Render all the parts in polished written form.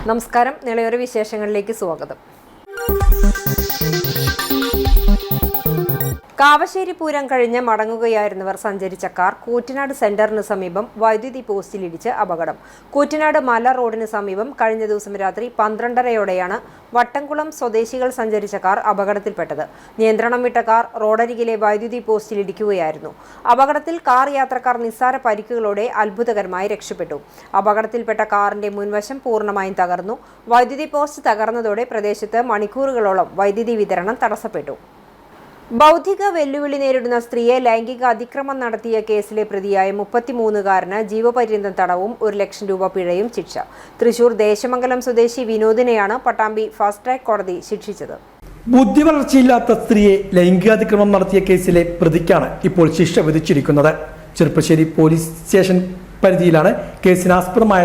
നമസ്കാരം. നിളയൊരു വിശേഷങ്ങളിലേക്ക് സ്വാഗതം. കാവശ്ശേരി പൂരം കഴിഞ്ഞ് മടങ്ങുകയായിരുന്നവർ സഞ്ചരിച്ച കാർ കൂറ്റനാട് സെന്ററിന് സമീപം വൈദ്യുതി പോസ്റ്റിലിടിച്ച് അപകടം. കൂറ്റനാട് മല റോഡിന് സമീപം കഴിഞ്ഞ ദിവസം രാത്രി 12:30-ഓടെയാണ് വട്ടംകുളം സ്വദേശികൾ സഞ്ചരിച്ച കാർ അപകടത്തിൽപ്പെട്ടത്. നിയന്ത്രണം വിട്ട കാർ റോഡരികിലെ വൈദ്യുതി പോസ്റ്റിലിടിക്കുകയായിരുന്നു. അപകടത്തിൽ കാർ യാത്രക്കാർ നിസ്സാര പരിക്കുകളോടെ അത്ഭുതകരമായി രക്ഷപ്പെട്ടു. അപകടത്തിൽപ്പെട്ട കാറിന്റെ മുൻവശം പൂർണ്ണമായും തകർന്നു. വൈദ്യുതി പോസ്റ്റ് തകർന്നതോടെ പ്രദേശത്ത് മണിക്കൂറുകളോളം വൈദ്യുതി വിതരണം തടസ്സപ്പെട്ടു. ബൗദ്ധിക വെല്ലുവിളി നേരിടുന്ന സ്ത്രീയെ ലൈംഗിക അതിക്രമം നടത്തിയ കേസിലെ പ്രതിയായ 33-കാരന് ജീവപര്യന്തം തടവും 1 ലക്ഷം രൂപ പിഴയും ശിക്ഷ. തൃശൂർ ദേശമംഗലം സ്വദേശി വിനോദിനെയാണ് പട്ടാമ്പി ഫാസ്റ്റ് ട്രാക്ക് കോടതി ശിക്ഷിച്ചത്. ബുദ്ധിവളർച്ചയില്ലാത്ത സ്ത്രീയെ ലൈംഗികാതിക്രമം നടത്തിയ കേസിലെ പ്രതിക്കാണ് ഇപ്പോൾ ശിക്ഷ വിധിച്ചിരിക്കുന്നത്. ചെറുപ്പശ്ശേരി പോലീസ് സ്റ്റേഷൻ പരിധിയിലാണ് കേസിനാസ്പദമായ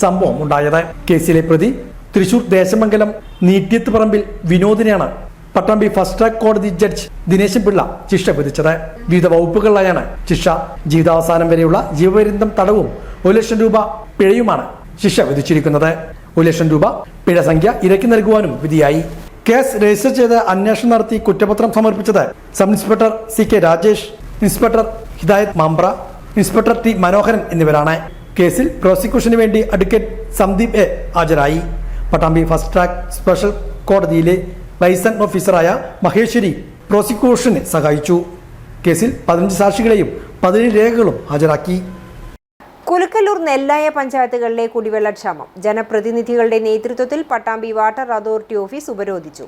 സംഭവം ഉണ്ടായത്. കേസിലെ പ്രതി തൃശൂർ ദേശമംഗലം നീട്ടിയത്ത് പറമ്പിൽ വിനോദിനെയാണ് പട്ടാമ്പി ഫാസ്റ്റ് ട്രാക്ക് കോടതി ജഡ്ജ് ദിനേശൻ പിള്ള ശിക്ഷ വിധിച്ചത്. വിവിധ വകുപ്പുകളിലായാണ് ശിക്ഷ. ജീവിതാവസാനം വരെയുള്ള ജീവപര്യന്തം തടവും 1 ലക്ഷം രൂപ പിഴയുമാണ് ശിക്ഷ വിധിച്ചിരിക്കുന്നത്. 1 ലക്ഷം രൂപ പിഴ സംഖ്യ ഇരക്കി നൽകുവാനും വിധിയായി. കേസ് രജിസ്റ്റർ ചെയ്ത് അന്വേഷണം നടത്തി കുറ്റപത്രം സമർപ്പിച്ചത് sub inspector CK Rajesh, inspector ഹിദായത്ത് മാമ്പ്ര, ഇൻസ്പെക്ടർ T മനോഹരൻ എന്നിവരാണ്. കേസിൽ പ്രോസിക്യൂഷന് വേണ്ടി അഡ്വക്കേറ്റ് സന്ദീപ് A ഹാജരായി. പട്ടാമ്പി ഫാസ്റ്റ് ട്രാക്ക് സ്പെഷ്യൽ കോടതിയിലെ ലൈസൻസ് ഓഫീസറായ മഹേശ്വരി പ്രോസിക്യൂഷനെ സഹായിച്ചു. കേസിൽ 15 സാക്ഷികളെയും 17 രേഖകളും ഹാജരാക്കി. കുലുക്കല്ലൂർ നെല്ലായ പഞ്ചായത്തുകളിലെ കുടിവെള്ളക്ഷാമം. ജനപ്രതിനിധികളുടെ നേതൃത്വത്തിൽ പട്ടാമ്പി വാട്ടർ അതോറിറ്റി ഓഫീസ് ഉപരോധിച്ചു.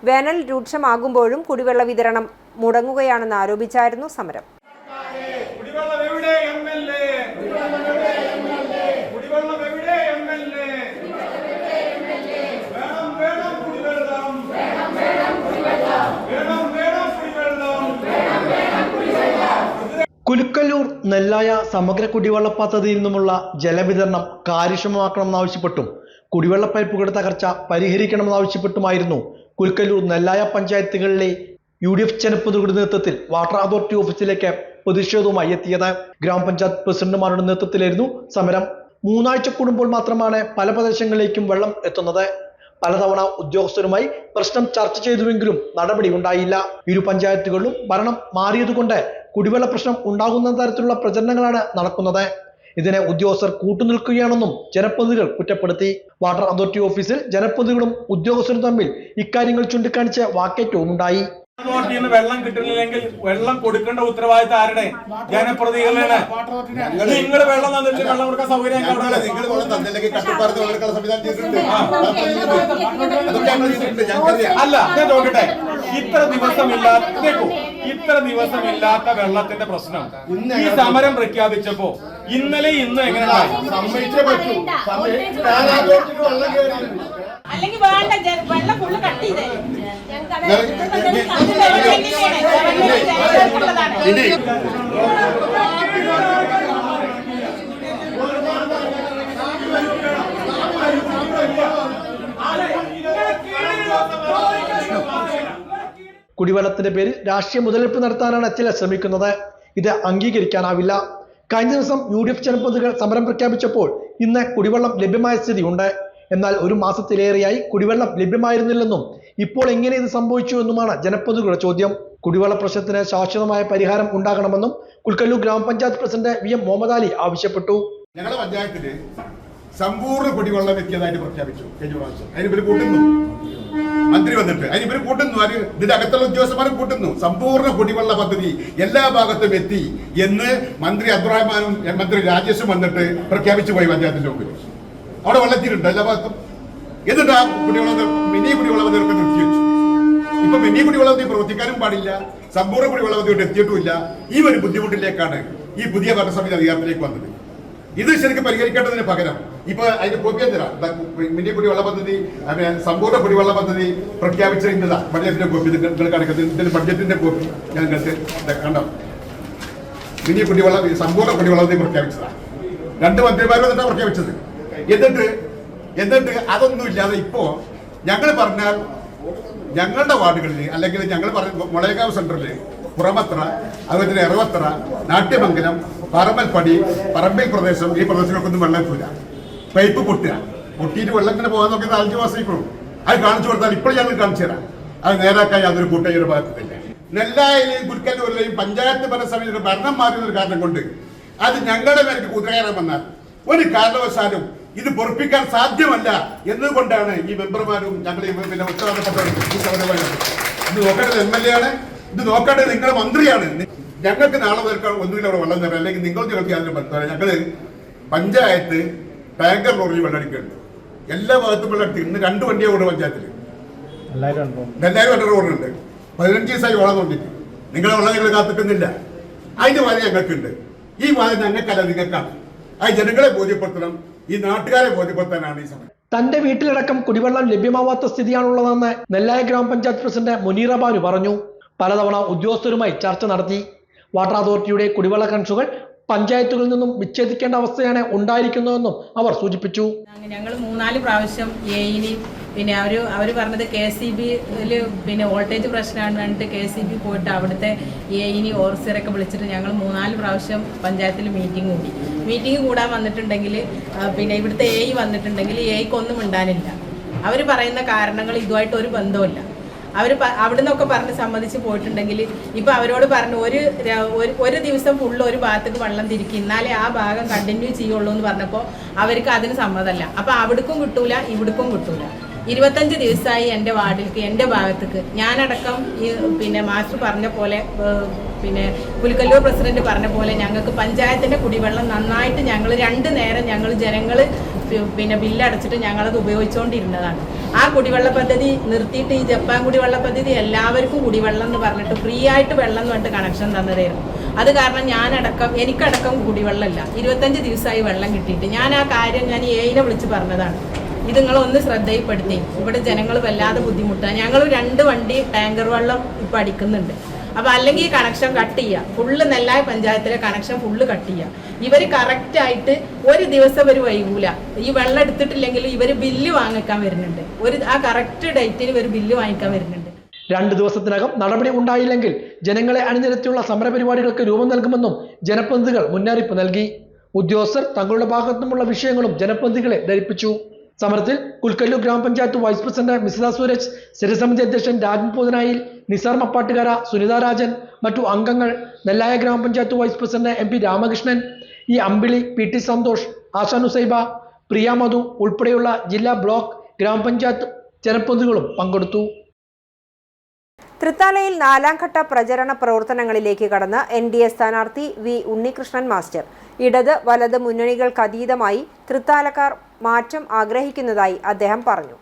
വേനൽ രൂക്ഷമാകുമ്പോഴും കുടിവെള്ള വിതരണം മുടങ്ങുകയാണെന്ന് ആരോപിച്ചായിരുന്നു സമരം. കുലുക്കല്ലൂർ നെല്ലായ സമഗ്ര കുടിവെള്ള പദ്ധതിയിൽ നിന്നുമുള്ള ജലവിതരണം കാര്യക്ഷമമാക്കണമെന്നാവശ്യപ്പെട്ടും കുടിവെള്ള പൈപ്പുകളുടെ തകർച്ച പരിഹരിക്കണമെന്നാവശ്യപ്പെട്ടുമായിരുന്നു കുലുക്കല്ലൂർ നെല്ലായ പഞ്ചായത്തുകളിലെ UDF ജനപ്രതിനിധികളുടെ നേതൃത്വത്തിൽ വാട്ടർ അതോറിറ്റി ഓഫീസിലേക്ക് പ്രതിഷേധവുമായി എത്തിയത്. ഗ്രാമപഞ്ചായത്ത് പ്രസിഡന്റുമാരുടെ നേതൃത്വത്തിലായിരുന്നു സമരം. 3 ആഴ്ച കൂടുമ്പോൾ മാത്രമാണ് പല പ്രദേശങ്ങളിലേക്കും വെള്ളം എത്തുന്നത്. പലതവണ ഉദ്യോഗസ്ഥരുമായി പ്രശ്നം ചർച്ച ചെയ്തുവെങ്കിലും നടപടി ഉണ്ടായില്ല. ഇരു പഞ്ചായത്തുകളിലും ഭരണം മാറിയതുകൊണ്ട് കുടിവെള്ള പ്രശ്നം ഉണ്ടാകുന്ന തരത്തിലുള്ള പ്രചരണങ്ങളാണ് നടക്കുന്നത്. ഇതിനെ ഉദ്യോഗസ്ഥർ കൂട്ടുനിൽക്കുകയാണെന്നും ജനപ്രതിനിധികൾ കുറ്റപ്പെടുത്തി. വാട്ടർ അതോറിറ്റി ഓഫീസിൽ ജനപ്രതിനിധികളും ഉദ്യോഗസ്ഥരും തമ്മിൽ ഇക്കാര്യങ്ങൾ ചൂണ്ടിക്കാണിച്ച് വാക്കേറ്റവും ഉണ്ടായി. വെള്ളം കിട്ടുന്നില്ലെങ്കിൽ വെള്ളം കൊടുക്കേണ്ട ഉത്തരവാദിത്തം ആരുടെ? ജനപ്രതിനിധികളാണ്. നിങ്ങൾ വെള്ളം തന്നിട്ട് വെള്ളം കൊടുക്കാൻ സൗകര്യം അല്ല. ഞാൻ നോക്കട്ടെ, ഇത്ര ദിവസമില്ലാത്ത വെള്ളത്തിന്റെ പ്രശ്നം ഈ സമരം പ്രഖ്യാപിച്ചപ്പോ ഇന്നലെ ഇന്ന് എങ്ങനെ സമ്മതിച്ചേ പറ്റൂ? അല്ലെങ്കിൽ വേണ്ട വെള്ളം ഫുള്ള് കട്ട് ചെയ്തേ. കുടിവെള്ളത്തിന്റെ പേരിൽ രാഷ്ട്രീയ മുതലെടുപ്പ് നടത്താനാണ് ചിലർ ശ്രമിക്കുന്നത്. ഇത് അംഗീകരിക്കാനാവില്ല. കഴിഞ്ഞ ദിവസം UDF ജനപ്രതിനിധികൾ സമരം പ്രഖ്യാപിച്ചപ്പോൾ ഇന്ന് കുടിവെള്ളം ലഭ്യമായ സ്ഥിതിയുണ്ട്. എന്നാൽ 1 മാസത്തിലേറെയായി കുടിവെള്ളം ലഭ്യമായിരുന്നില്ലെന്നും ഇപ്പോൾ എങ്ങനെ ഇത് സംഭവിച്ചു എന്നുമാണ് ജനപ്രതിനിധികളുടെ ചോദ്യം. കുടിവെള്ള പ്രശ്നത്തിന് ശാശ്വതമായ പരിഹാരം ഉണ്ടാകണമെന്നും കുൽക്കല്ലൂർ ഗ്രാമപഞ്ചായത്ത് പ്രസിഡന്റ് VM മുഹമ്മദ് അലി ആവശ്യപ്പെട്ടു. ഞങ്ങളുടെ പഞ്ചായത്തില് സമ്പൂർണ്ണ കുടിവെള്ളം എത്തിയതായിട്ട് പ്രഖ്യാപിച്ചു. കഴിഞ്ഞ പ്രാവശ്യം അതിനിവര് കൂട്ടുന്നു, മന്ത്രി വന്നിട്ട് അതിനിവര് കൂട്ടുന്നു, ഇതിന്റെ അകത്തുള്ള ഉദ്യോഗസ്ഥന്മാരും കൂട്ടുന്നു. സമ്പൂർണ്ണ കുടിവെള്ള പദ്ധതി എല്ലാ ഭാഗത്തും എത്തി എന്ന് മന്ത്രി അബ്ദുറഹ്മാനും മന്ത്രി രാജേഷും വന്നിട്ട് പ്രഖ്യാപിച്ചു പോയി പഞ്ചായത്തിന്റെ മുമ്പിൽ. അവിടെ വെള്ളത്തിലുണ്ട് എല്ലാ ഭാഗത്തും. എന്നിട്ട് ആ മിനി കുടിവെള്ള പദ്ധതി നിർത്തിവെച്ചു. ഇപ്പൊ മിനി കുടിവെള്ള പദ്ധതി പ്രവർത്തിക്കാനും പാടില്ല, സമ്പൂർണ്ണ കുടിവെള്ള പദ്ധതി എത്തിയിട്ടുമില്ല. ഈ ഒരു ബുദ്ധിമുട്ടിലേക്കാണ് ഈ പുതിയ ഭരണസമിതി അധികാരത്തിലേക്ക് വന്നത്. ഇത് ശരിക്കും പരിഹരിക്കേണ്ടതിന് പകരം ഇപ്പൊ അതിന്റെ കോപ്പി തരാം. മിനി കുടിവെള്ള പദ്ധതി, സമ്പൂർണ്ണ കുടിവെള്ള പദ്ധതി പ്രഖ്യാപിച്ചിരുന്നതാ ബഡ്ജറ്റിന്റെ കോപ്പി ഇതിന്റെ ബഡ്ജറ്റിന്റെ കോപ്പി ഞാൻ കണ്ടോ. മിനി കുടിവെള്ള സമ്പൂർണ്ണ കുടിവെള്ള പദ്ധതി പ്രഖ്യാപിച്ചതാ. 2 മന്ത്രിമാരും എന്നിട്ടാണ് പ്രഖ്യാപിച്ചത്. എന്നിട്ട് അതൊന്നും ഇല്ലാതെ ഇപ്പോ ഞങ്ങൾ പറഞ്ഞാൽ ഞങ്ങളുടെ വാർഡുകളിൽ അല്ലെങ്കിൽ ഞങ്ങൾ പറഞ്ഞ മുളയകാവ് സെന്ററിൽ പുറമത്ര, അതുപോലെ തന്നെ എറവത്ര, നാട്യമംഗലം, പറമ്പൽപ്പടി, പറമ്പിൽ പ്രദേശം, ഈ പ്രദേശങ്ങൾക്കൊന്നും വെള്ളം എത്തൂല. പൈപ്പ് പൊട്ടിയിട്ട് വെള്ളം ഇങ്ങനെ പോകാൻ നോക്കിയത് 5 മാസത്തേക്കുള്ളൂ. അത് കാണിച്ചു കൊടുത്താൽ ഇപ്പോൾ ഞങ്ങൾ കാണിച്ചു തരാം. അത് നേരാക്കാൻ യാതൊരു കൂട്ടയൊരു ഭാഗത്തില്ല. നെല്ലായിലെയും കുൽക്കല്ലൂരിലെയും പഞ്ചായത്ത് ഭരണസമിതിയുടെ ഭരണം മാറിയൊരു കാരണം കൊണ്ട് അത് ഞങ്ങളുടെ മേലേക്ക് കുതിരകയറാൻ വന്നാൽ ഒരു കാരണവശാലും ഇത് പൊറപ്പിക്കാൻ സാധ്യമല്ല എന്നതുകൊണ്ടാണ് ഈ മെമ്പർമാരും ഞങ്ങൾ പിന്നെ ഉത്തരവാദപ്പെട്ടവരും ഈ സമരമായി. ഇത് നോക്കേണ്ടത് MLA ആണ്, ഇത് നോക്കേണ്ടത് നിങ്ങളുടെ മന്ത്രിയാണ്. ഞങ്ങൾക്ക് നാളെ മുതൽ ഒന്നുകിൽ അവിടെ വെള്ളം തരാം, അല്ലെങ്കിൽ ഞങ്ങൾക്ക് യാതൊരു ബന്ധമില്ല. ഞങ്ങള് പഞ്ചായത്ത് ടാങ്കർ ലോറിയിൽ വെള്ളം അടിക്കുന്നുണ്ട്. എല്ലാ ഭാഗത്തും വെള്ളം അടിക്കും. ഇന്ന് 2 വണ്ടിയാണ് ഓടും പഞ്ചായത്തിൽ. എല്ലാവരും വണ്ടി റോഡുണ്ട്. 15 ദിവസമായി ഓടാൻ നോക്കിയിട്ട് നിങ്ങളെ വെള്ളം നിങ്ങൾ കാത്തിക്കുന്നില്ല. അതിന്റെ വാദം ഞങ്ങൾക്കുണ്ട്. ഈ വാദം ഞങ്ങൾക്കല്ല, നിങ്ങൾക്കാണ്. ആ ജനങ്ങളെ ബോധ്യപ്പെടുത്തണം, ഈ നാട്ടുകാരെ ബോധ്യപ്പെടുത്താനാണ് ഈ സമയം. തന്റെ വീട്ടിലടക്കം കുടിവെള്ളം ലഭ്യമാവാത്ത സ്ഥിതിയാണുള്ളതെന്ന് നെല്ലായ ഗ്രാമപഞ്ചായത്ത് പ്രസിഡന്റ് മുനീറ ബാനു പറഞ്ഞു. പലതവണ ഉദ്യോഗസ്ഥരുമായി ചർച്ച നടത്തി. വാട്ടർ അതോറിറ്റിയുടെ കുടിവെള്ള കണക്ഷനുകൾ പഞ്ചായത്തുകളിൽ നിന്നും വിച്ഛേദിക്കേണ്ട അവസ്ഥയാണ് ഉണ്ടായിരിക്കുന്നതെന്നും അവർ സൂചിപ്പിച്ചു. ഞങ്ങൾ 3-4 പ്രാവശ്യം എയിനി പിന്നെ അവർ പറഞ്ഞത് KCBയിൽ പിന്നെ വോൾട്ടേജ് പ്രശ്നമാണ് പറഞ്ഞിട്ട് KCB പോയിട്ട് അവിടുത്തെ എയിനി ഓർസിറൊക്കെ വിളിച്ചിട്ട് ഞങ്ങൾ 3-4 പ്രാവശ്യം പഞ്ചായത്തിൽ മീറ്റിംഗ് കൂടാൻ വന്നിട്ടുണ്ടെങ്കിൽ പിന്നെ ഇവിടുത്തെ എയി വന്നിട്ടുണ്ടെങ്കിൽ എയ്ക്കൊന്നും മിണ്ടാനില്ല. അവർ പറയുന്ന കാരണങ്ങൾ ഇതുമായിട്ട് ഒരു ബന്ധമില്ല. അവർ അവിടെ നിന്നൊക്കെ പറഞ്ഞ് സമ്മതിച്ച് പോയിട്ടുണ്ടെങ്കിൽ ഇപ്പം അവരോട് പറഞ്ഞു ഒരു ദിവസം ഫുള്ള് ഒരു ഭാഗത്തേക്ക് വെള്ളം തിരിക്കും, എന്നാലേ ആ ഭാഗം കണ്ടിന്യൂ ചെയ്യുള്ളൂ എന്ന് പറഞ്ഞപ്പോൾ അവർക്ക് അതിന് സമ്മതമല്ല. അപ്പം അവിടേക്കും കിട്ടൂല, ഇവിടേക്കും കിട്ടൂല. 25 ദിവസമായി എൻ്റെ വാർഡിലേക്ക്, എൻ്റെ ഭാഗത്തേക്ക് ഞാനടക്കം പിന്നെ മാസ്റ്റർ പറഞ്ഞ പോലെ പിന്നെ പുലിക്കല്ലൂർ പ്രസിഡന്റ് പറഞ്ഞ പോലെ ഞങ്ങൾക്ക് പഞ്ചായത്തിൻ്റെ കുടിവെള്ളം നന്നായിട്ട് ഞങ്ങൾ 2 നേരം ഞങ്ങൾ ജനങ്ങൾ പിന്നെ ബില്ലടച്ചിട്ട് ഞങ്ങളത് ഉപയോഗിച്ചുകൊണ്ടിരുന്നതാണ്. ആ കുടിവെള്ള പദ്ധതി നിർത്തിയിട്ട് ഈ ജപ്പാൻ കുടിവെള്ള പദ്ധതി എല്ലാവർക്കും കുടിവെള്ളം എന്ന് പറഞ്ഞിട്ട് ഫ്രീ ആയിട്ട് വെള്ളം എന്ന് പറഞ്ഞിട്ട് കണക്ഷൻ തന്നതായിരുന്നു. അത് കാരണം എനിക്കടക്കം കുടിവെള്ളമില്ല. 25 ദിവസമായി വെള്ളം കിട്ടിയിട്ട് ഞാൻ ആ കാര്യം ഞാൻ എയിനെ വിളിച്ച് പറഞ്ഞതാണ്. ഇത് നിങ്ങളൊന്ന് ശ്രദ്ധയിൽപ്പെടുത്തി, ഇവിടെ ജനങ്ങൾ വല്ലാതെ ബുദ്ധിമുട്ടാണ്. ഞങ്ങൾ 2 വണ്ടി ടാങ്കർ വെള്ളം ഇപ്പം അടിക്കുന്നുണ്ട്. അപ്പോൾ അല്ലെങ്കിൽ ഈ കണക്ഷൻ കട്ട് ചെയ്യുക, ഫുള്ള് നെല്ലായ പഞ്ചായത്തിലെ കണക്ഷൻ ഫുള്ള് കട്ട് ചെയ്യുക. ഇവർ കറക്റ്റായിട്ട് ഒരു ദിവസം ഇവർ വൈകൂല. ഈ വെള്ളം എടുത്തിട്ടില്ലെങ്കിൽ ഇവർ ബില്ല് വാങ്ങിക്കാൻ വരുന്നുണ്ട്. ആ കറക്റ്റ് ഡേറ്റിന് ഇവർ ബില്ല് വാങ്ങിക്കാൻ വരുന്നുണ്ട്. 2 ദിവസത്തിനകം നടപടി ഉണ്ടായില്ലെങ്കിൽ ജനങ്ങളെ അണിനിരത്തിയുള്ള സമരപരിപാടികൾക്ക് രൂപം നൽകുമെന്നും ജനപ്രതിനിധികൾ മുന്നറിയിപ്പ് നൽകി. ഉദ്യോഗസ്ഥർ തങ്ങളുടെ ഭാഗത്തുനിന്നുള്ള വിഷയങ്ങളും ജനപ്രതിനിധികളെ ധരിപ്പിച്ചു. സമരത്തിൽ കുൽക്കല്ലൂർ ഗ്രാമപഞ്ചായത്ത് വൈസ് പ്രസിഡന്റ് മിസിത സൂരജ്, സ്ഥിരസമിതി അധ്യക്ഷൻ രാജൻ പൂതനായിൽ, നിസാർ മപ്പാട്ടുകര, സുനിത രാജൻ, മറ്റു അംഗങ്ങൾ, നെല്ലായ ഗ്രാമപഞ്ചായത്ത് വൈസ് പ്രസിഡന്റ് MP രാമകൃഷ്ണൻ, ഈ അമ്പിളി, PT സന്തോഷ്, ആശാ നുസൈബ, പ്രിയ മധു ഉൾപ്പെടെയുള്ള ജില്ലാ ബ്ലോക്ക് ഗ്രാമപഞ്ചായത്ത് ജനപ്രതിനിധികളും പങ്കെടുത്തു. തൃത്താലയിൽ 4ാം ഘട്ട പ്രചരണ പ്രവർത്തനങ്ങളിലേക്ക് കടന്ന് NDA സ്ഥാനാർത്ഥി V ഉണ്ണികൃഷ്ണൻ മാസ്റ്റർ. ഇടത് വലത് മുന്നണികൾക്കതീതമായി തൃത്താലക്കാർ മാറ്റം ആഗ്രഹിക്കുന്നതായി അദ്ദേഹം പറഞ്ഞു.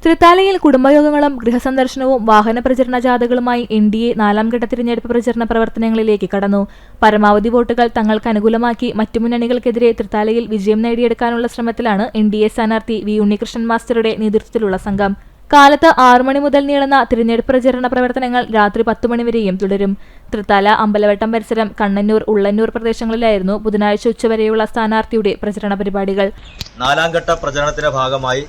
തൃത്താലയിൽ കുടുംബയോഗങ്ങളും ഗൃഹസന്ദർശനവും വാഹന പ്രചരണ ജാഥകളുമായി NDA 4ാം ഘട്ട തിരഞ്ഞെടുപ്പ് പ്രചരണ പ്രവർത്തനങ്ങളിലേക്ക് കടന്നു. പരമാവധി വോട്ടുകൾ തങ്ങൾക്ക് അനുകൂലമാക്കി മറ്റു മുന്നണികൾക്കെതിരെ തൃത്താലയിൽ വിജയം നേടിയെടുക്കാനുള്ള ശ്രമത്തിലാണ് NDA സ്ഥാനാർത്ഥി V ഉണ്ണികൃഷ്ണൻ മാസ്റ്ററുടെ നേതൃത്വത്തിലുള്ള സംഘം. കാലത്ത് 6 മണി മുതൽ നീളുന്ന തിരഞ്ഞെടുപ്പ് പ്രചരണ പ്രവർത്തനങ്ങൾ രാത്രി 10 മണി വരെയും തുടരും. തൃത്താല, അമ്പലവട്ടം പരിസരം, കണ്ണന്നൂർ, ഉള്ളന്നൂർ പ്രദേശങ്ങളിലായിരുന്നു ബുധനാഴ്ച ഉച്ചവരെയുള്ള സ്ഥാനാർത്ഥിയുടെ പ്രചരണ പരിപാടികൾ. 4ാം ഘട്ട പ്രചരണത്തിന്റെ ഭാഗമായി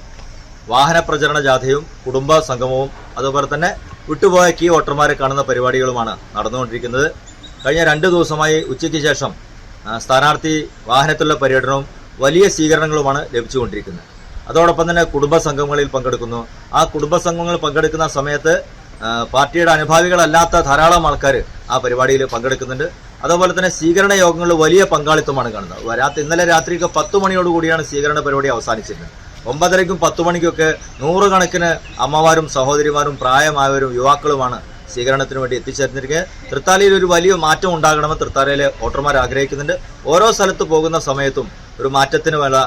വാഹന പ്രചരണ ജാഥയും കുടുംബ സംഗമവും അതുപോലെ തന്നെ വിട്ടുപോയ കീ വോട്ടർമാരെ കാണുന്ന പരിപാടികളുമാണ് നടന്നുകൊണ്ടിരിക്കുന്നത്. കഴിഞ്ഞ 2 ദിവസമായി ഉച്ചയ്ക്ക് ശേഷം സ്ഥാനാർത്ഥി വാഹനത്തിലുള്ള പര്യടനവും വലിയ സ്വീകരണങ്ങളുമാണ് ലഭിച്ചുകൊണ്ടിരിക്കുന്നത്. അതോടൊപ്പം തന്നെ കുടുംബ സംഘങ്ങളിൽ പങ്കെടുക്കുന്നു. ആ കുടുംബ സംഘങ്ങൾ പങ്കെടുക്കുന്ന സമയത്ത് പാർട്ടിയുടെ അനുഭാവികളല്ലാത്ത ധാരാളം ആൾക്കാർ ആ പരിപാടിയിൽ പങ്കെടുക്കുന്നുണ്ട്. അതുപോലെ തന്നെ സ്വീകരണ യോഗങ്ങളിൽ വലിയ പങ്കാളിത്തമാണ് കാണുന്നത്. ഇന്നലെ രാത്രിക്ക് 10 മണിയോടുകൂടിയാണ് സ്വീകരണ പരിപാടി അവസാനിച്ചിരുന്നത്. 9:30ക്കും 10 മണിക്കൊക്കെ 100 കണക്കിന് അമ്മമാരും സഹോദരിമാരും പ്രായമായവരും യുവാക്കളുമാണ് സ്വീകരണത്തിന് വേണ്ടി എത്തിച്ചേർന്നിരിക്കുന്നത്. തൃത്താലയിൽ ഒരു വലിയ മാറ്റം ഉണ്ടാകണമെന്ന് തൃത്താലയിലെ വോട്ടർമാർ ആഗ്രഹിക്കുന്നുണ്ട്. ഓരോ സ്ഥലത്ത് പോകുന്ന സമയത്തും ഒരു മാറ്റത്തിന് വേണ്ട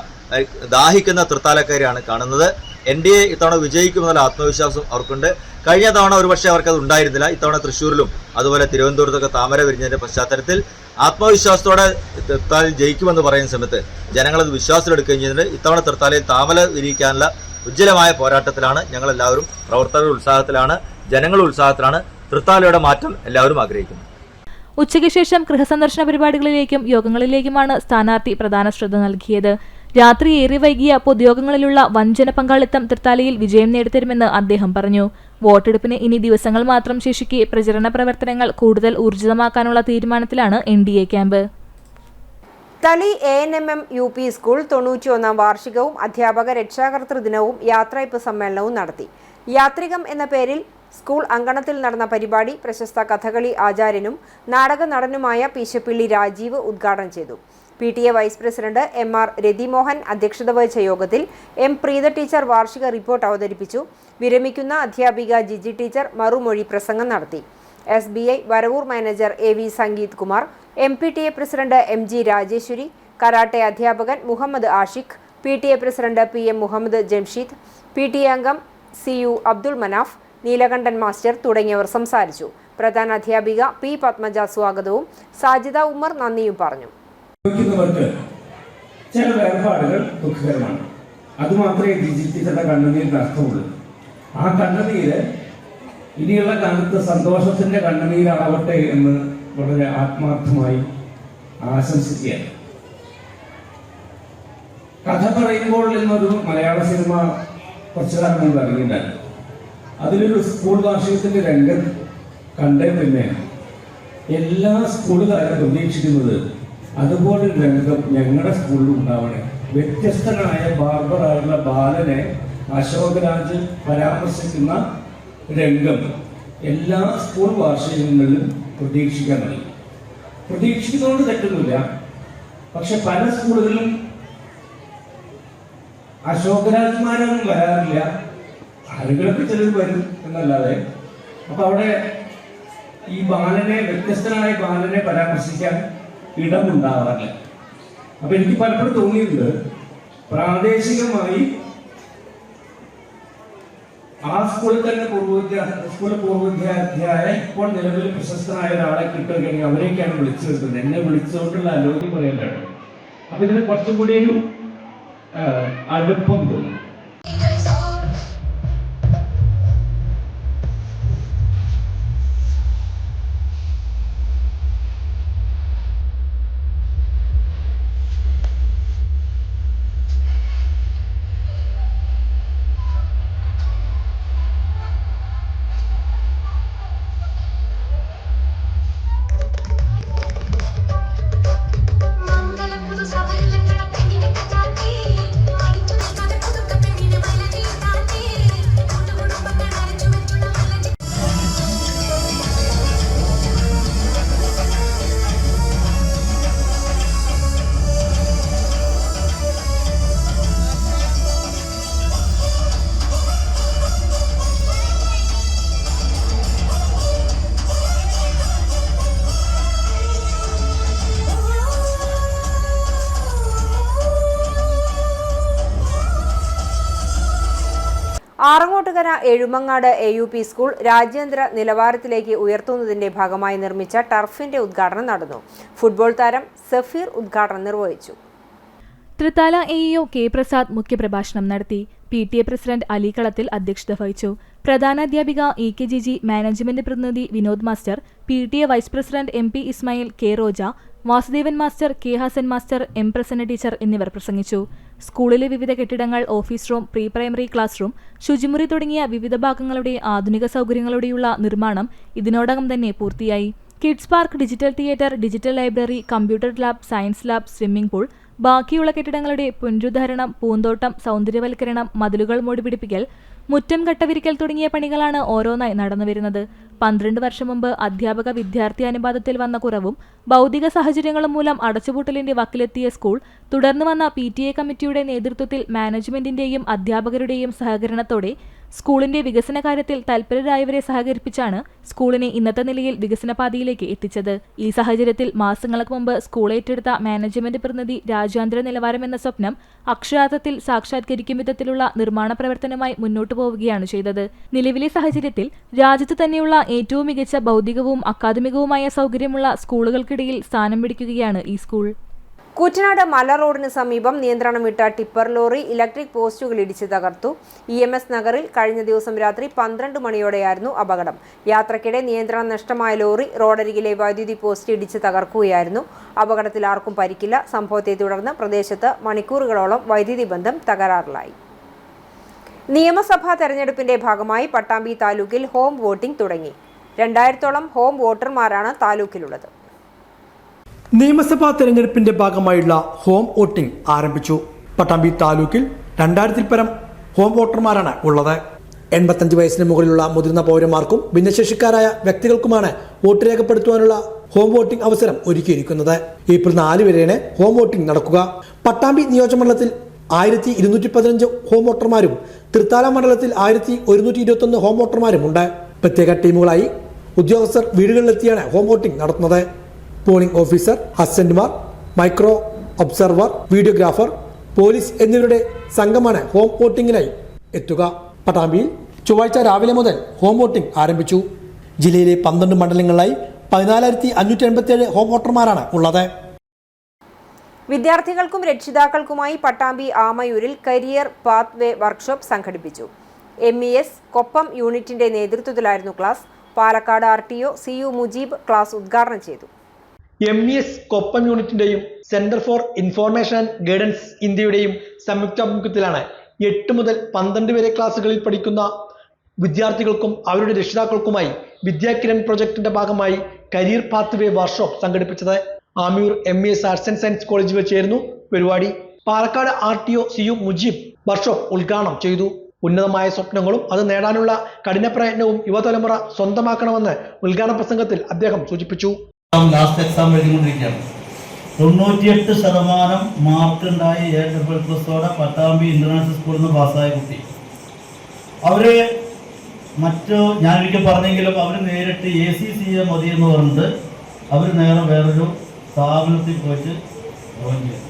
ദാഹിക്കുന്ന തൃത്താലക്കാരെയാണ് കാണുന്നത്. NDA ഇത്തവണ വിജയിക്കുമെന്നുള്ള ആത്മവിശ്വാസം അവർക്കുണ്ട്. കഴിഞ്ഞ തവണ ഒരുപക്ഷെ അവർക്കത് ഉണ്ടായിരുന്നില്ല. ഇത്തവണ തൃശ്ശൂരിലും അതുപോലെ തിരുവനന്തപുരത്തൊക്കെ താമര വിരിഞ്ഞതിന്റെ പശ്ചാത്തലത്തിൽ ആത്മവിശ്വാസത്തോടെ തൃത്താലയിൽ ജയിക്കുമെന്ന് പറയുന്ന സമയത്ത് ജനങ്ങളത് വിശ്വാസത്തിലെടുക്കുകയും ചെയ്യുന്നുണ്ട്. ഇത്തവണ തൃത്താലയിൽ താമര വിരിയിക്കാനുള്ള ഉജ്ജ്വലമായ പോരാട്ടത്തിലാണ് ഞങ്ങളെല്ലാവരും. പ്രവർത്തകരുടെ ഉത്സാഹത്തിലാണ്, ജനങ്ങളുടെ ഉത്സാഹത്തിലാണ്. തൃത്താലയുടെ മാറ്റം എല്ലാവരും ആഗ്രഹിക്കുന്നു. ഉച്ചയ്ക്ക് ശേഷം ഗൃഹസന്ദർശന പരിപാടികളിലേക്കും യോഗങ്ങളിലേക്കുമാണ് സ്ഥാനാർത്ഥി പ്രധാന ശ്രദ്ധ നൽകിയത്. രാത്രി ഏറെ വൈകിയ പൊതുയോഗങ്ങളിലുള്ള വഞ്ചന പങ്കാളിത്തം തൃത്താലയിൽ വിജയം നേടിത്തരുമെന്ന് അദ്ദേഹം പറഞ്ഞു. വോട്ടെടുപ്പിന് ഇനി ദിവസങ്ങൾ മാത്രം ശേഷിക്കെ പ്രചരണ പ്രവർത്തനങ്ങൾ കൂടുതൽ ഊർജിതമാക്കാനുള്ള തീരുമാനത്തിലാണ് NDA ക്യാമ്പ്. തളി ANMM UP സ്കൂൾ 91 വാർഷികവും അധ്യാപക രക്ഷാകർതൃ ദിനവും യാത്രയപ്പ് സമ്മേളനവും നടത്തി. യാത്രികം എന്ന പേരിൽ സ്കൂൾ അങ്കണത്തിൽ നടന്ന പരിപാടി പ്രശസ്ത കഥകളി ആചാര്യനും നാടക നടനുമായ പീശപ്പിള്ളി രാജീവ് ഉദ്ഘാടനം ചെയ്തു. PTA vice president MR Rathimohan അധ്യക്ഷത വഹിച്ച യോഗത്തിൽ M പ്രീത ടീച്ചർ വാർഷിക റിപ്പോർട്ട് അവതരിപ്പിച്ചു. വിരമിക്കുന്ന അധ്യാപിക ജിജി ടീച്ചർ മറുമൊഴി പ്രസംഗം നടത്തി. SBI Varavoor manager AV Sangeeth Kumar, MPTA president MG Rajeshwari, karate അധ്യാപകൻ Muhammad Ashiq, PTA president PM Muhammad Jamsheed, PTA അംഗം CU അബ്ദുൾ മനാഫ്, നീലകണ്ഠൻ മാസ്റ്റർ തുടങ്ങിയവർ സംസാരിച്ചു. പ്രധാന അധ്യാപിക P പത്മജ സ്വാഗതവും സാജിദ ഉമ്മർ നന്ദിയും പറഞ്ഞു. ചില വേർപാടുകൾ ദുഃഖകരമാണ്. അതുമാത്രമേ ഡിജിറ്റലിന്റെ കണ്ണുനീരിന് അർത്ഥമുള്ളൂ. ആ കണ്ണുനീര് ഇനിയുള്ള കാലത്ത് സന്തോഷത്തിന്റെ കണ്ണുനീരാവട്ടെ എന്ന് വളരെ ആത്മാർത്ഥമായി ആശംസിക്കുകയാണ്. കഥ പറയുമ്പോൾ എന്നൊരു മലയാള സിനിമ കുറച്ചു കാലം മുമ്പ് ഇറങ്ങിയിട്ടുണ്ടായിരുന്നു. അതിലൊരു സ്കൂൾ വാർഷികത്തിന്റെ രംഗം കണ്ടേ പിന്നെ എല്ലാ സ്കൂളുകാരും പ്രതീക്ഷിക്കുന്നത് അതുപോലൊരു രംഗം ഞങ്ങളുടെ സ്കൂളിൽ ഉണ്ടാവണേ. വ്യത്യസ്തനായ ബാർബറായുള്ള ബാലനെ അശോകരാജ് പരാമർശിക്കുന്ന രംഗം എല്ലാ സ്കൂൾ വാർഷികങ്ങളിലും പ്രതീക്ഷിക്കാൻ കഴിയും. പ്രതീക്ഷിക്കുന്നതുകൊണ്ട് തെറ്റൊന്നുമില്ല. പക്ഷെ പല സ്കൂളുകളിലും അശോകരാജ്മാരൊന്നും വരാറില്ല. ആളുകളൊക്കെ ചിലർ വരും എന്നല്ലാതെ. അപ്പൊ അവിടെ ഈ ബാലനെ, വ്യത്യസ്തനായ ബാലനെ പരാമർശിക്കാൻ ഇടമുണ്ടാവാറില്ല. അപ്പൊ എനിക്ക് പലപ്പോഴും തോന്നിയിട്ടുണ്ട് പ്രാദേശികമായി ആ സ്കൂളിൽ തന്നെ സ്കൂളിൽ പൂർവ്വവിദ്യാർത്ഥിയായ ഇപ്പോൾ നിലവിൽ പ്രശസ്തനായ ഒരാളെ കിട്ടുകയാണെങ്കിൽ അവരെയൊക്കെയാണ് വിളിച്ചു വരുന്നത്. എന്നെ വിളിച്ചുകൊണ്ടുള്ള ആലോചന പറയലാണ്. അപ്പൊ ഇതിന് കുറച്ചും കൂടി ഒരു അടുപ്പം തോന്നും. ആറങ്ങോട്ടുകര എഴുമങ്ങാട് AUP സ്കൂൾ രാജ്യാന്തര നിലവാരത്തിലേക്ക് ഉയർത്തുന്നതിന്റെ ഭാഗമായി നിർമ്മിച്ച ടർഫിന്റെ ഉദ്ഘാടനം നടന്നു. ഫുട്ബോൾ താരം സഫീർ ഉദ്ഘാടനം നിർവഹിച്ചു. തൃത്താല AEO K പ്രസാദ് മുഖ്യപ്രഭാഷണം നടത്തി. PTA പ്രസിഡന്റ് അലി കളത്തിൽ അധ്യക്ഷത വഹിച്ചു. പ്രധാനാധ്യാപിക EK ജിജി, മാനേജ്മെന്റ് പ്രതിനിധി Vinod master, PTA vice president MP Ismail, K Roja, Vasudevan master, K Hassan master, M Prasanna teacher എന്നിവർ പ്രസംഗിച്ചു. സ്കൂളിലെ വിവിധ കെട്ടിടങ്ങൾ, office room, pre primary class room, ശുചിമുറി തുടങ്ങിയ വിവിധ ഭാഗങ്ങളുടെ ആധുനിക സൗകര്യങ്ങളോടെയുള്ള നിർമ്മാണം ഇതിനോടകം തന്നെ പൂർത്തിയായി. Kids park, digital theatre, digital library, computer lab, science lab, swimming pool, ബാക്കിയുള്ള കെട്ടിടങ്ങളുടെ പുനരുദ്ധാരണം, പൂന്തോട്ടം, സൗന്ദര്യവൽക്കരണം, മതിലുകൾ മൂടിപിടിപ്പിക്കൽ, മുറ്റം കട്ടവിരിക്കൽ തുടങ്ങിയ പണികളാണ് ഓരോന്നായി നടന്നുവരുന്നത്. 12 വർഷം മുമ്പ് അധ്യാപക വിദ്യാർത്ഥി അനുപാതത്തിൽ വന്ന കുറവും ഭൗതിക സാഹചര്യങ്ങളും മൂലം അടച്ചുപൂട്ടലിന്റെ വക്കിലെത്തിയ സ്കൂൾ തുടർന്ന് വന്ന PTA കമ്മിറ്റിയുടെ നേതൃത്വത്തിൽ മാനേജ്മെന്റിന്റെയും അധ്യാപകരുടെയും സഹകരണത്തോടെ സ്കൂളിന്റെ വികസന കാര്യത്തിൽ തൽപരരായവരെ സഹകരിപ്പിച്ചാണ് സ്കൂളിനെ ഇന്നത്തെ നിലയിൽ വികസനപാതയിലേക്ക് എത്തിച്ചത്. ഈ സാഹചര്യത്തിൽ മാസങ്ങൾക്ക് മുമ്പ് സ്കൂൾ ഏറ്റെടുത്ത മാനേജ്മെന്റ് പ്രതിനിധി രാജ്യാന്തര നിലവാരം എന്ന സ്വപ്നം അക്ഷരാർത്ഥത്തിൽ സാക്ഷാത്കരിക്കും വിധത്തിലുള്ള നിർമ്മാണ പ്രവർത്തനമായി മുന്നോട്ടു പോവുകയാണ് ചെയ്തത്. നിലവിലെ സാഹചര്യത്തിൽ രാജ്യത്ത് തന്നെയുള്ള ഏറ്റവും മികച്ച ഭൗതികവും അക്കാദമികവുമായ സൗകര്യമുള്ള സ്കൂളുകൾക്കിടയിൽ സ്ഥാനം പിടിക്കുകയാണ് ഈ സ്കൂൾ. കൂറ്റനാട് മല റോഡിന് സമീപം നിയന്ത്രണം വിട്ട ടിപ്പർ ലോറി ഇലക്ട്രിക് പോസ്റ്റുകൾ ഇടിച്ച് തകർത്തു. EMS നഗറിൽ കഴിഞ്ഞ ദിവസം രാത്രി 12 മണിയോടെയായിരുന്നു അപകടം. യാത്രക്കിടെ നിയന്ത്രണം നഷ്ടമായ ലോറി റോഡരികിലെ വൈദ്യുതി പോസ്റ്റ് ഇടിച്ച് തകർക്കുകയായിരുന്നു. അപകടത്തിൽ ആർക്കും പരിക്കില്ല. സംഭവത്തെ തുടർന്ന് പ്രദേശത്ത് മണിക്കൂറുകളോളം വൈദ്യുതി ബന്ധം തകരാറിലായി. നിയമസഭാ തെരഞ്ഞെടുപ്പിന്റെ ഭാഗമായി പട്ടാമ്പി താലൂക്കിൽ ഹോം വോട്ടിംഗ് തുടങ്ങി. 2000-ഓളം ഹോം വോട്ടർമാരാണ് താലൂക്കിലുള്ളത്. നിയമസഭാ തെരഞ്ഞെടുപ്പിന്റെ ഭാഗമായുള്ള ഹോം വോട്ടിംഗ് ആരംഭിച്ചു. പട്ടാമ്പി താലൂക്കിൽ 2000-ൽ പരം ഹോം വോട്ടർമാരാണ് ഉള്ളത്. 85 വയസ്സിന് മുകളിലുള്ള മുതിർന്ന പൗരന്മാർക്കും ഭിന്നശേഷിക്കാരായ വ്യക്തികൾക്കുമാണ് വോട്ട് രേഖപ്പെടുത്തുവാനുള്ള ഹോം വോട്ടിംഗ് അവസരം ഒരുക്കിയിരിക്കുന്നത്. ഏപ്രിൽ 4 വരെയാണ് ഹോം വോട്ടിംഗ് നടക്കുക. പട്ടാമ്പി നിയോജകമണ്ഡലത്തിൽ 1215 ഹോം വോട്ടർമാരും തൃത്താല മണ്ഡലത്തിൽ 1121 ഹോം വോട്ടർമാരും ഉണ്ട്. പ്രത്യേക ടീമുകളായി ഉദ്യോഗസ്ഥർ വീടുകളിലെത്തിയാണ് ഹോം വോട്ടിംഗ് നടത്തുന്നത്. പോളിംഗ് ഓഫീസർ, അസിസ്റ്റന്റുമാർ, മൈക്രോ ഒബ്സർവർ, വീഡിയോഗ്രാഫർ, പോലീസ് എന്നിവരുടെ സംഘമാണ് ഹോം വോട്ടിംഗിനായി എത്തുക. പട്ടാമ്പിയിൽ ചൊവ്വാഴ്ച രാവിലെ മുതൽ ഹോം വോട്ടിംഗ് ആരംഭിച്ചു. ജില്ലയിലെ 12 മണ്ഡലങ്ങളിലായി 14,587 ഹോം വോട്ടർമാരാണ് ഉള്ളത്. വിദ്യാർത്ഥികൾക്കും രക്ഷിതാക്കൾക്കുമായി പട്ടാമ്പി ആമയൂരിൽ കരിയർ പാത്വേ വർക്ക്ഷോപ്പ് സംഘടിപ്പിച്ചു. MES കൊപ്പം യൂണിറ്റിന്റെ നേതൃത്വത്തിലായിരുന്നു class. Palakkad RTO CU Mujeeb class ഉദ്ഘാടനം ചെയ്തു. MES കൊപ്പം യൂണിറ്റിന്റെയും centre for information and guidance ഇന്ത്യയുടെയും സംയുക്താഭിമുഖ്യത്തിലാണ് 8 മുതൽ 12 വരെ ക്ലാസ്സുകളിൽ പഠിക്കുന്ന വിദ്യാർത്ഥികൾക്കും അവരുടെ രക്ഷിതാക്കൾക്കുമായി വിദ്യാകിരൺ പ്രൊജക്ടിന്റെ ഭാഗമായി കരിയർ പാത്വേ വർക്ക്ഷോപ്പ് സംഘടിപ്പിച്ചത്. Amayur MES arts and science കോളേജിൽ വെച്ചായിരുന്നു പരിപാടി. Palakkad RTO CU Mujeeb workshop ഉദ്ഘാടനം ചെയ്തു. ഉന്നതമായ സ്വപ്നങ്ങളും അത് നേടാനുള്ള കഠിന പ്രയത്നവും യുവതലമുറ സ്വന്തമാക്കണമെന്ന് ഉദ്ഘാടന പ്രസംഗത്തിൽ അദ്ദേഹം സൂചിപ്പിച്ചു. Last exam എഴുതിക്കൊണ്ടിരിക്കുകയാണ്. 98% മാർക്ക് ഉണ്ടായി A++ഓടെ പട്ടാമ്പി ഇന്റർനാഷണൽ സ്കൂളിൽ നിന്ന് പാസ്സായ കുട്ടി. അവര് ഞാനൊരിക്കൽ പറഞ്ഞെങ്കിലും അവർ നേരിട്ട് ACCA മതി എന്ന് പറഞ്ഞിട്ട് അവർ നേരെ വേറൊരു സ്ഥാപനത്തിൽ പോയിട്ട് ജോയിൻ ചെയ്തു.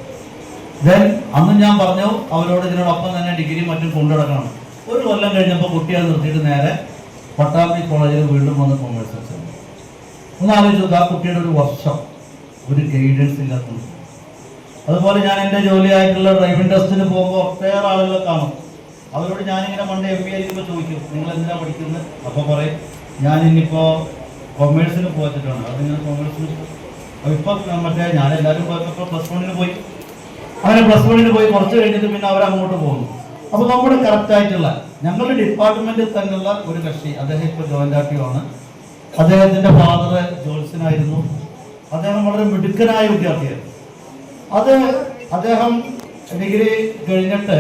ദെൻ അന്ന് ഞാൻ പറഞ്ഞു അവരോട് ഇതിനോടൊപ്പം തന്നെ ഡിഗ്രി മറ്റും കൊണ്ടുനടക്കണം. ഒരു കൊല്ലം കഴിഞ്ഞപ്പോൾ കുട്ടിയെ നിർത്തിയിട്ട് നേരെ പട്ടാമ്പി കോളേജിൽ വീണ്ടും വന്ന് കൊമേഴ്സ് വെച്ചു. ഒന്ന് ആലോചിച്ചു, ആ കുട്ടിയുടെ ഒരു വർഷം ഒരു ഗൈഡൻസ് ഇല്ലാത്തത്. അതുപോലെ ഞാൻ എൻ്റെ ജോലിയായിട്ടുള്ള ഡ്രൈവിംഗ് ടെസ്റ്റിന് പോകുമ്പോൾ ഒട്ടേറെ ആളുകളെ കാണും. അവരോട് ഞാനിങ്ങനെ പണ്ട് MBA ആയിരിക്കുമ്പോൾ ചോദിക്കും, നിങ്ങൾ എന്തിനാണ് പഠിക്കുന്നത്? അപ്പോൾ പറയും ഞാനിപ്പോൾ കൊമേഴ്സിന് പോയിട്ടാണ്. അതിങ്ങനെ കൊമേഴ്സിന് ഇപ്പം ഞാനെല്ലാവരും പോയപ്പോൾ +1 പോയി. അങ്ങനെ +1 പോയി കുറച്ച് കഴിഞ്ഞിട്ട് പിന്നെ അവരങ്ങോട്ട് പോകുന്നു. അപ്പോൾ നമ്മുടെ കറക്റ്റായിട്ടുള്ള ഞങ്ങളുടെ ഡിപ്പാർട്ട്മെന്റിൽ തന്നെയുള്ള ഒരു കക്ഷി, അദ്ദേഹം ഇപ്പോൾ ജോയിന്റ് RTO ആണ്. അദ്ദേഹത്തിന്റെ ഫാദർ ജോത്സ്യനായിരുന്നു. അദ്ദേഹം വളരെ മിടുക്കനായ വിദ്യാർത്ഥിയായിരുന്നു. അദ്ദേഹം ഡിഗ്രി കഴിഞ്ഞിട്ട്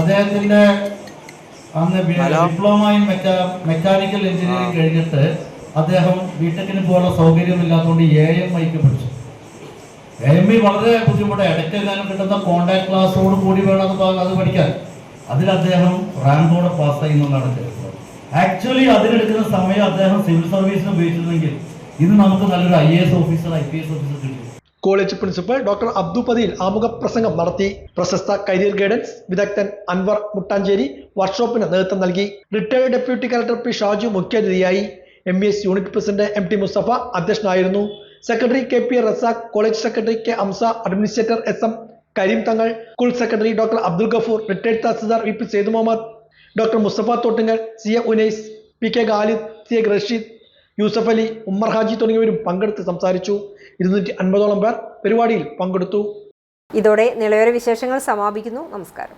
അദ്ദേഹത്തിന്റെ അന്ന് ഡിപ്ലോമ ഇൻ മെക്കാനിക്കൽ എഞ്ചിനീയറിംഗ് കഴിഞ്ഞിട്ട് അദ്ദേഹം ബിടെക്കിന് പോകാനുള്ള സൗകര്യമില്ലാത്തതുകൊണ്ട് AMIക്ക് പഠിച്ചു. AMI വളരെ ബുദ്ധിമുട്ടാണ്. ഇടയ്ക്കെങ്ങാനും കിട്ടുന്ന കോണ്ടാക്ട് ക്ലാസ്സോട് കൂടി വേണം അത് പഠിക്കാൻ. അതിൽ അദ്ദേഹം റാങ്കോടെ പാസ്സായി എന്നുള്ളതാണ് ചരിത്രം. ആക്ച്വലി അതിനെടുക്കുന്ന സമയം അദ്ദേഹം സിവിൽ സർവീസിന് ഉപയോഗിച്ചിരുന്നെങ്കിൽ ഇന്ന് നമുക്ക് നല്ലൊരു IAS ഓഫീസർ IPS ഓഫീസർ കിട്ടും. കോളേജ് പ്രിൻസിപ്പൽ ഡോക്ടർ അബ്ദു പതിയിൽ ആമുഖ പ്രസംഗം നടത്തി. പ്രശസ്ത കരിയർ ഗൈഡൻസ് വിദഗ്ധൻ അൻവർ മുട്ടാഞ്ചേരി വർക്ക്ഷോപ്പിന് നേതൃത്വം നൽകി. Retired deputy collector P. Shaju മുഖ്യാതിഥിയായി. MES unit president MT Mustafa അധ്യക്ഷനായിരുന്നു. Secretary KP Razak, college secretary K. Amsa, administrator SM Kareem Thangal, school secretary doctor Abdul Gafoor, retired tahsildar VP Syed Muhammad, doctor Mustafa Thottungal, CA Unais, PK Khalid, CA Rasheed, Yusuf Ali, Ummer Haji തുടങ്ങിയവരും പങ്കെടുത്ത് സംസാരിച്ചു. 250ഓളം പേർ പരിപാടിയിൽ പങ്കെടുത്തു. ഇതോടെ നിളയോര വിശേഷങ്ങൾ സമാപിക്കുന്നു. നമസ്കാരം.